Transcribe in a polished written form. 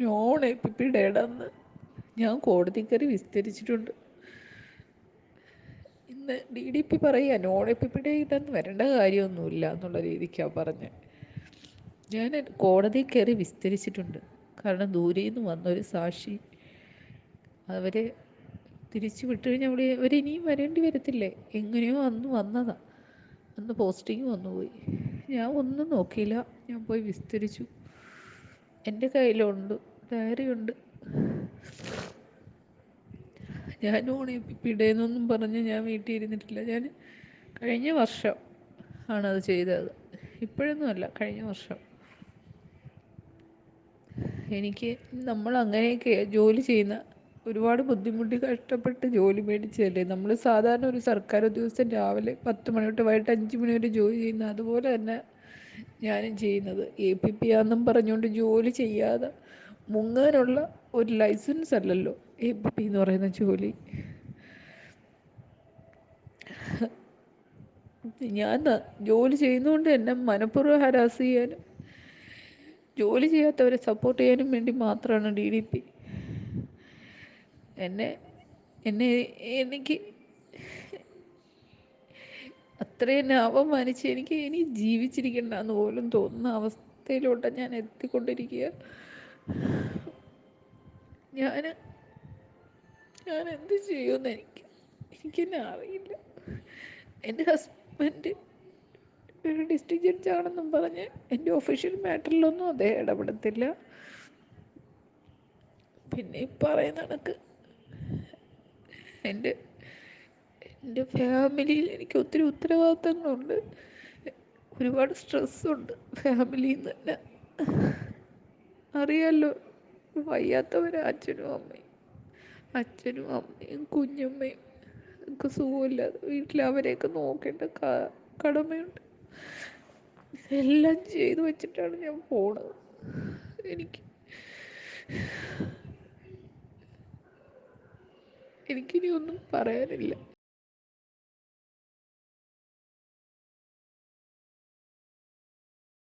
Non എപ്പിപ്പിഡേഡെന്ന് ഞാൻ കോടതി കയറി വിസ്തരിച്ചിട്ടുണ്ട്. ഇന്ന് ഡി ഡി പി പറയുക നോൺ എപ്പിപ്പിഡേഡെന്ന് വരേണ്ട കാര്യമൊന്നുമില്ല എന്നുള്ള രീതിക്കാണ് പറഞ്ഞത്. ഞാൻ കോടതി കയറി വിസ്തരിച്ചിട്ടുണ്ട്. കാരണം ദൂരെ നിന്ന് വന്നൊരു സാക്ഷി അവരെ തിരിച്ചു വിട്ടു കഴിഞ്ഞാൽ അവിടെ അവരിനിയും വരേണ്ടി വരത്തില്ലേ? എങ്ങനെയോ അന്ന് വന്നതാണ്, അന്ന് പോസ്റ്റിങ് വന്നുപോയി. ഞാൻ ഒന്നും നോക്കിയില്ല, ഞാൻ പോയി വിസ്തരിച്ചു. എൻ്റെ കയ്യിലുണ്ട്, ഡയറിയുണ്ട്. ഞാൻ ഓണിപ്പിടേന്നൊന്നും പറഞ്ഞ് ഞാൻ വീട്ടിൽ ഇരുന്നിട്ടില്ല. ഞാൻ കഴിഞ്ഞ വർഷം ആണത് ചെയ്തത്, ഇപ്പോഴൊന്നുമല്ല, കഴിഞ്ഞ വർഷം. എനിക്ക് നമ്മൾ അങ്ങനെയൊക്കെ ജോലി ചെയ്യുന്ന, ഒരുപാട് ബുദ്ധിമുട്ടി കഷ്ടപ്പെട്ട് ജോലി മേടിച്ചതല്ലേ നമ്മൾ. സാധാരണ ഒരു സർക്കാർ ഉദ്യോഗസ്ഥൻ രാവിലെ 10 മണി തൊട്ട് വൈകിട്ട് 5 മണി വരെ ജോലി ചെയ്യുന്ന അതുപോലെ തന്നെ ഞാനും ചെയ്യുന്നത്. എ പി പി ആണെന്നും പറഞ്ഞുകൊണ്ട് ജോലി ചെയ്യാതെ മുങ്ങാനുള്ള ഒരു ലൈസൻസ് അല്ലല്ലോ എ പി പി എന്ന് പറയുന്ന ജോലി. ഞാൻ ജോലി ചെയ്യുന്നതുകൊണ്ട് എന്നെ മനഃപൂർവ്വം ഹരാസ് ചെയ്യാനും ജോലി ചെയ്യാത്തവരെ സപ്പോർട്ട് ചെയ്യാനും വേണ്ടി മാത്രമാണ് ഡി ഡി പി എന്നെ എന്നെ എനിക്ക് അത്രയും എന്നെ അപമാനിച്ച് എനിക്ക് ഇനി ജീവിച്ചിരിക്കണ്ടെന്ന് പോലും തോന്നുന്ന അവസ്ഥയിലോട്ടാണ് ഞാൻ എത്തിക്കൊണ്ടിരിക്കുക. ഞാൻ ഞാൻ എന്ത് ചെയ്യുമെന്ന് എനിക്കെന്നെ അറിയില്ല. എൻ്റെ ഹസ്ബൻഡ് ഒരു ഡിസ്ട്രിക്ട് ജഡ്ജാണെന്നും പറഞ്ഞ് എൻ്റെ ഒഫീഷ്യൽ മാറ്ററിലൊന്നും അദ്ദേഹം ഇടപെടത്തില്ല. പിന്നെ ഈ പറയുന്ന കണക്ക് എൻ്റെ എൻ്റെ ഫാമിലിയിൽ എനിക്ക് ഒത്തിരി ഉത്തരവാദിത്തങ്ങളുണ്ട്, ഒരുപാട് സ്ട്രെസ്സുണ്ട് ഫാമിലിയിൽ നിന്ന് തന്നെ. അറിയാമല്ലോ, വയ്യാത്തവരെ അച്ഛനും അമ്മയും കുഞ്ഞമ്മയും ഒക്കെ സുഖമില്ലാതെ വീട്ടിൽ അവരെയൊക്കെ നോക്കേണ്ട കടമയുണ്ട്. ഇതെല്ലാം ചെയ്തു വെച്ചിട്ടാണ് ഞാൻ പോണത്. എനിക്ക് എനിക്കിനി ഒന്നും പറയാനില്ല.